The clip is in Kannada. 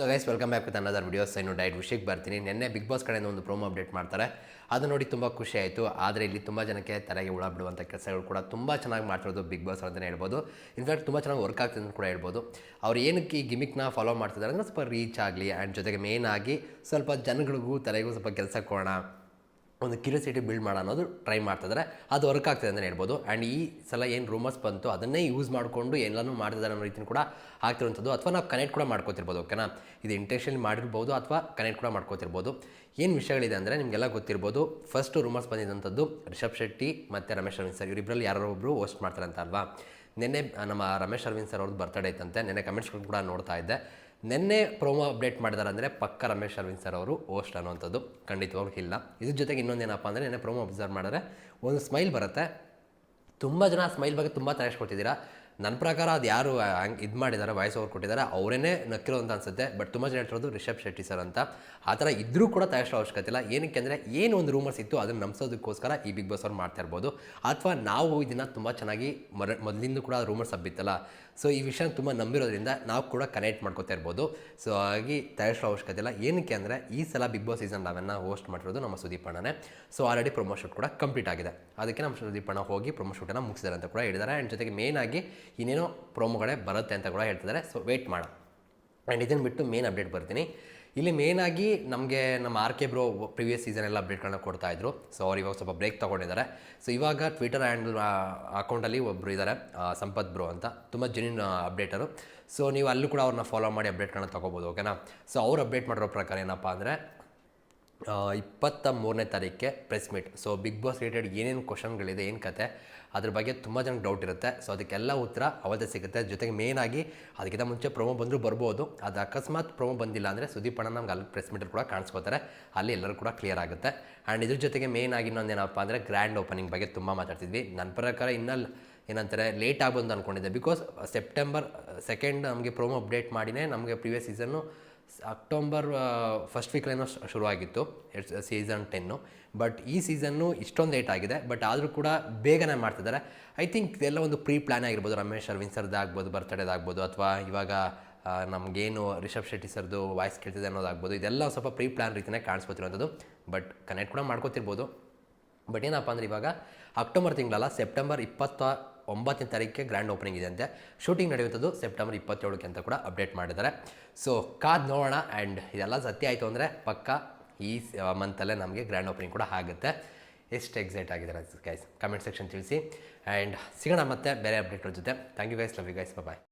So guys welcome back with another videos. ಇನ್ನು ಡೈಟ್ ವಿಷಯಕ್ಕೆ ಬರ್ತೀನಿ. ನಿನ್ನೆ ಬಿಗ್ ಬಾಸ್ ಕಡೆಯಿಂದ ಒಂದು ಪ್ರೋಮೋ ಅಪ್ಡೇಟ್ ಮಾಡ್ತಾರೆ. ಅದು ನೋಡಿ ತುಂಬ ಖುಷಿ ಆಯಿತು. ಆದರೆ ಇಲ್ಲಿ ತುಂಬ ಜನಕ್ಕೆ ತಲೆಗೆ ಹುಳ ಬಿಡುವಂಥ ಕೆಲಸಗಳು ಕೂಡ ತುಂಬ ಚೆನ್ನಾಗಿ ಮಾಡ್ತಿರೋದು ಬಿಗ್ ಬಾಸ್ ಅಂತಲೇ ಹೇಳ್ಬೋದು. ಇನ್ಫ್ಯಾಕ್ಟ್ ತುಂಬ ಚೆನ್ನಾಗಿ ವರ್ಕ್ ಆಗ್ತಿದೆ ಅಂತ ಕೂಡ ಹೇಳ್ಬೋದು. ಅವ್ರು ಏನಕ್ಕೆ ಈ ಗಿಮಿಕ್ನ ಫಾಲೋ ಮಾಡ್ತಿದ್ದಾರೆ ಅಂದರೆ ಸ್ವಲ್ಪ ರೀಚ್ ಆಗಲಿ ಆ್ಯಂಡ್ ಜೊತೆಗೆ ಮೇನ್ ಆಗಿ ಸ್ವಲ್ಪ ಜನಗಳಿಗೂ ತಲೆಗೂ ಸ್ವಲ್ಪ ಕೆಲಸ ಕೊಡೋಣ, ಒಂದು ಕ್ಯೂರಿಯಾಸಿಟಿ ಬಿಲ್ಡ್ ಮಾಡೋಣ ಅನ್ನೋದು ಟ್ರೈ ಮಾಡ್ತಿದ್ದಾರೆ. ಅದು ವರ್ಕ್ ಆಗ್ತಿದೆ ಅಂತಲೇ ಹೇಳ್ಬೋದು. ಆ್ಯಂಡ್ ಈ ಸಲ ಏನು ರೂಮರ್ಸ್ ಬಂತು ಅದನ್ನೇ ಯೂಸ್ ಮಾಡಿಕೊಂಡು ಎಲ್ಲನೂ ಮಾಡ್ತಿದ್ದಾರೆ ಅನ್ನೋ ರೀತಿಯೂ ಕೂಡ ಆಗ್ತಿರುವಂಥದ್ದು, ಅಥವಾ ನಾವು ಕನೆಕ್ಟ್ ಕೂಡ ಮಾಡ್ಕೋತಿರ್ಬೋದು. ಓಕೆನಾ, ಇದು ಇಂಟೆನ್ಷನ್ ಮಾಡಿರ್ಬೋದು ಅಥವಾ ಕನೆಕ್ಟ್ ಕೂಡ ಮಾಡ್ಕೋತಿರ್ಬೋದು. ಏನು ವಿಷಯಗಳಿದೆ ಅಂದರೆ ನಿಮಗೆಲ್ಲ ಗೊತ್ತಿರ್ಬೋದು. ಫಸ್ಟ್ ರೂಮರ್ಸ್ ಬಂದಿದ್ದಂಥದ್ದು ರಿಷಬ್ ಶೆಟ್ಟಿ ಮತ್ತು ರಮೇಶ್ ಅರವಿಂದ್ ಸರ್ ಇವರಿಬ್ಬರಲ್ಲಿ ಯಾರೊಬ್ಬರು ಹೋಸ್ಟ್ ಮಾಡ್ತಾರೆ ಅಂತ ಅಲ್ವಾ. ನಿನ್ನೆ ನಮ್ಮ ರಮೇಶ್ ಅರವಿಂದ್ ಸರ್ ಅವ್ರದ್ದು ಬರ್ತಡೇ ಇತ್ತಂತೆ. ನಿನ್ನೆ ಕಮೆಂಟ್ಸ್ಗಳು ಕೂಡ ನೋಡ್ತಾ ಇದ್ದೆ. ನಿನ್ನೆ ಪ್ರೋಮೋ ಅಪ್ಡೇಟ್ ಮಾಡಿದ್ದಾರೆ ಅಂದರೆ ಪಕ್ಕ ರಮೇಶ್ ಅರವಿಂದ್ ಸರ್ ಅವರು ಹೋಸ್ಟ್ ಅನ್ನುವಂಥದ್ದು ಖಂಡಿತವಾಗ್ಲೂ ಇಲ್ಲ. ಇದ್ರ ಜೊತೆಗೆ ಇನ್ನೊಂದೇನಪ್ಪ ಅಂದರೆ ನಿನ್ನೆ ಪ್ರೋಮೋ ಅಬ್ಸರ್ವ್ ಮಾಡಿದ್ರೆ ಒಂದು ಸ್ಮೈಲ್ ಬರುತ್ತೆ. ತುಂಬ ಜನ ಸ್ಮೈಲ್ ಬಗ್ಗೆ ತುಂಬ ತರಿಸ್ಕೊಟ್ಟಿದ್ದೀರಾ. ನನ್ನ ಪ್ರಕಾರ ಅದು ಯಾರು ಹಂಗೆ ಇದು ಮಾಡಿದ್ದಾರೆ, ವಾಯ್ಸ್ ಓವರ್ ಕೊಟ್ಟಿದ್ದಾರೆ ಅವರೇ ನಕ್ಕಿರೋ ಅಂತ ಅನಿಸುತ್ತೆ. ಬಟ್ ತುಂಬ ಜನ ಹೇಳ್ತಿರೋದು ರಿಷಬ್ ಶೆಟ್ಟಿ ಸರ್ ಅಂತ. ಆ ಥರ ಇದ್ದರೂ ಕೂಡ ತಯಾರಿಸೋ ಅವಶ್ಯಕತೆ ಇಲ್ಲ. ಏನಕ್ಕೆ ಅಂದರೆ ಏನು ಒಂದು ರೂಮರ್ಸ್ ಇತ್ತು ಅದನ್ನು ನಂಬಿಸೋದಕ್ಕೋಸ್ಕರ ಈ ಬಿಗ್ ಬಾಸ್ ಅವ್ರು ಮಾಡ್ತಾ ಇರ್ಬೋದು. ಅಥವಾ ನಾವು ಇದನ್ನು ತುಂಬ ಚೆನ್ನಾಗಿ ಮೊದಲಿಂದ ಕೂಡ ರೂಮರ್ಸ್ ಹಬ್ಬಿತ್ತಲ್ಲ, ಸೊ ಈ ವಿಷಯ ತುಂಬ ನಂಬಿರೋದ್ರಿಂದ ನಾವು ಕೂಡ ಕನೆಕ್ಟ್ ಮಾಡ್ಕೋತಾ ಇರ್ಬೋದು. ಸೊ ಹಾಗಾಗಿ ತಯಾರಿಸೋ ಅವಶ್ಯಕತೆ ಇಲ್ಲ. ಏನಕ್ಕೆ ಅಂದರೆ ಈ ಸಲ ಬಿಗ್ ಬಾಸ್ ಸೀಸನ್ 11 ಹೋಸ್ಟ್ ಮಾಡಿರೋದು ನಮ್ಮ ಸುದೀಪ್ ಅಣ್ಣನೇ. ಸೊ ಆಲ್ರೆಡಿ ಪ್ರೊಮೋ ಶೂಟ್ ಕೂಡ ಕಂಪ್ಲೀಟ್ ಆಗಿದೆ. ಅದಕ್ಕೆ ನಮ್ಮ ಸುದೀಪ್ ಅಣ್ಣ ಹೋಗಿ ಪ್ರೊಮೋ ಶೂಟನ್ನು ಮುಗಿಸಿದ್ದಾರೆ ಅಂತ ಕೂಡ ಹೇಳಿದ್ದಾರೆ. ಆ್ಯಂಡ್ ಜೊತೆಗೆ ಮೇನ್ ಆಗಿ ಇನ್ನೇನೋ ಪ್ರೋಮೋಗಳೇ ಬರುತ್ತೆ ಅಂತ ಕೂಡ ಹೇಳ್ತಿದ್ದಾರೆ. ಸೊ ವೇಟ್ ಮಾಡೋಣ. ಆ್ಯಂಡ್ ಇದನ್ನು ಬಿಟ್ಟು ಮೇನ್ ಅಪ್ಡೇಟ್ ಬರ್ತೀನಿ. ಇಲ್ಲಿ ಮೇನಾಗಿ ನಮಗೆ ನಮ್ಮ RK ಬ್ರೋ ಪ್ರಿವಿಯಸ್ ಸೀಸನ್ ಎಲ್ಲ ಅಪ್ಡೇಟ್ಗಳನ್ನ ಕೊಡ್ತಾಯಿದ್ರು. ಸೊ ಅವ್ರು ಇವಾಗ ಸ್ವಲ್ಪ ಬ್ರೇಕ್ ತೊಗೊಂಡಿದ್ದಾರೆ. ಸೊ ಇವಾಗ ಟ್ವಿಟರ್ ಹ್ಯಾಂಡಲ್ ಅಕೌಂಟಲ್ಲಿ ಒಬ್ಬರು ಇದ್ದಾರೆ, ಸಂಪತ್ ಬ್ರೋ ಅಂತ, ತುಂಬ ಜೆನ್ಯೂನ್ ಅಪ್ಡೇಟರು. ಸೊ ನೀವು ಅಲ್ಲೂ ಕೂಡ ಅವ್ರನ್ನ ಫಾಲೋ ಮಾಡಿ ಅಪ್ಡೇಟ್ಗಳನ್ನ ತೊಗೋಬೋದು. ಓಕೆನಾ. ಸೊ ಅವ್ರು ಅಪ್ಡೇಟ್ ಮಾಡಿರೋ ಪ್ರಕಾರ ಏನಪ್ಪ ಅಂದರೆ 23ನೇ ತಾರೀಕಿಗೆ press meet. So Bigg Boss related ಏನೇನು ಕ್ವಶನ್ಗಳಿದೆ, ಏನು ಕತೆ, ಅದ್ರ ಬಗ್ಗೆ ತುಂಬ ಜನಕ್ಕೆ ಡೌಟ್ ಇರುತ್ತೆ. ಸೊ ಅದಕ್ಕೆಲ್ಲ ಉತ್ತರ ಅವತ್ತೇ ಸಿಗುತ್ತೆ. ಜೊತೆಗೆ ಮೇನಾಗಿ ಅದಕ್ಕಿಂತ ಮುಂಚೆ ಪ್ರೊಮೋ ಬಂದರೂ ಬರ್ಬೋದು. ಅದು ಅಕಸ್ಮಾತ್ ಪ್ರೊಮೋ ಬಂದಿಲ್ಲ ಅಂದರೆ ಸುದೀಪ್ ಅಣ್ಣ ನಮ್ಗೆ ಅಲ್ಲಿ ಪ್ರೆಸ್ ಮೀಟಲ್ಲಿ ಕೂಡ ಕಾಣಿಸ್ಕೋತಾರೆ. ಅಲ್ಲಿ ಎಲ್ಲರೂ ಕೂಡ ಕ್ಲಿಯರ್ ಆಗುತ್ತೆ. ಆ್ಯಂಡ್ ಇದ್ರ ಜೊತೆಗೆ ಮೇನ್ ಆಗಿ ಇನ್ನೊಂದೇನಪ್ಪ ಅಂದರೆ ಗ್ರ್ಯಾಂಡ್ ಓಪನಿಂಗ್ ಬಗ್ಗೆ ತುಂಬ ಮಾತಾಡ್ತಿದ್ವಿ. ನನ್ನ ಪ್ರಕಾರ ಇನ್ನಲ್ಲಿ ಏನಂತಾರೆ ಲೇಟ್ ಆಗ್ಬಂದು ಅಂದ್ಕೊಂಡಿದ್ದೆ. ಬಿಕಾಸ್ ಸೆಪ್ಟೆಂಬರ್ 2 ನಮಗೆ ಪ್ರೊಮೋ ಅಪ್ಡೇಟ್ ಮಾಡಿನೇ ನಮಗೆ ಪ್ರಿವಿಯಸ್ ಸೀಸನ್ನು ಅಕ್ಟೋಬರ್ ಫಸ್ಟ್ ವೀಕ್ಲೇನೋ ಶುರುವಾಗಿತ್ತು ಸೀಸನ್ 10. ಬಟ್ ಈ ಸೀಸನ್ನು ಇಷ್ಟೊಂದು ಲೇಟ್ ಆಗಿದೆ. ಬಟ್ ಆದರೂ ಕೂಡ ಬೇಗನೆ ಮಾಡ್ತಿದ್ದಾರೆ. ಐ ಥಿಂಕ್ ಇದೆಲ್ಲ ಒಂದು ಪ್ರೀ ಪ್ಲ್ಯಾನ್ ಆಗಿರ್ಬೋದು. ರಮೇಶ್ ಅರವಿಂದ್ ಸರ್ದು ಆಗ್ಬೋದು, ಬರ್ತಡೇದಾಗ್ಬೋದು, ಅಥವಾ ಇವಾಗ ನಮಗೇನು ರಿಷಬ್ ಶೆಟ್ಟಿ ಸರ್ದು ವಾಯ್ಸ್ ಕೇಳ್ತಿದೆ ಅನ್ನೋದಾಗ್ಬೋದು. ಇದೆಲ್ಲ ಸ್ವಲ್ಪ ಪ್ರೀ ಪ್ಲ್ಯಾನ್ ರೀತಿಯೇ ಕಾಣಿಸ್ಕೊತಿರೋಂಥದ್ದು. ಬಟ್ ಕನೆಕ್ಟ್ ಕೂಡ ಮಾಡ್ಕೋತಿರ್ಬೋದು. ಬಟ್ ಏನಪ್ಪ ಅಂದರೆ ಇವಾಗ ಅಕ್ಟೋಬರ್ ತಿಂಗಳಲ್ಲ, ಸೆಪ್ಟೆಂಬರ್ 29ನೇ ತಾರೀಕಿಗೆ ಗ್ರ್ಯಾಂಡ್ ಓಪನಿಂಗ್ ಇದೆ ಅಂತೆ. ಶೂಟಿಂಗ್ ನಡೆಯುವಂಥದ್ದು ಸೆಪ್ಟೆಂಬರ್ 27ಕ್ಕೆ ಅಂತ ಕೂಡ ಅಪ್ಡೇಟ್ ಮಾಡಿದ್ದಾರೆ. ಸೊ ಕಾದು ನೋಡೋಣ. ಆ್ಯಂಡ್ ಇದೆಲ್ಲ ಸತ್ಯ ಆಯಿತು ಅಂದರೆ ಪಕ್ಕ ಈ ಮಂತಲ್ಲೇ ನಮಗೆ ಗ್ರ್ಯಾಂಡ್ ಓಪನಿಂಗ್ ಕೂಡ ಆಗುತ್ತೆ. ಎಷ್ಟು ಎಕ್ಸೈಟ್ ಆಗಿದ್ದಾರೆ ಗೈಸ್, ಕಮೆಂಟ್ ಸೆಕ್ಷನ್ ತಿಳಿಸಿ. ಆ್ಯಂಡ್ ಸಿಗೋಣ ಮತ್ತೆ ಬೇರೆ ಅಪ್ಡೇಟ್ಗಳ ಜೊತೆ. Thank you guys, love you guys, bye.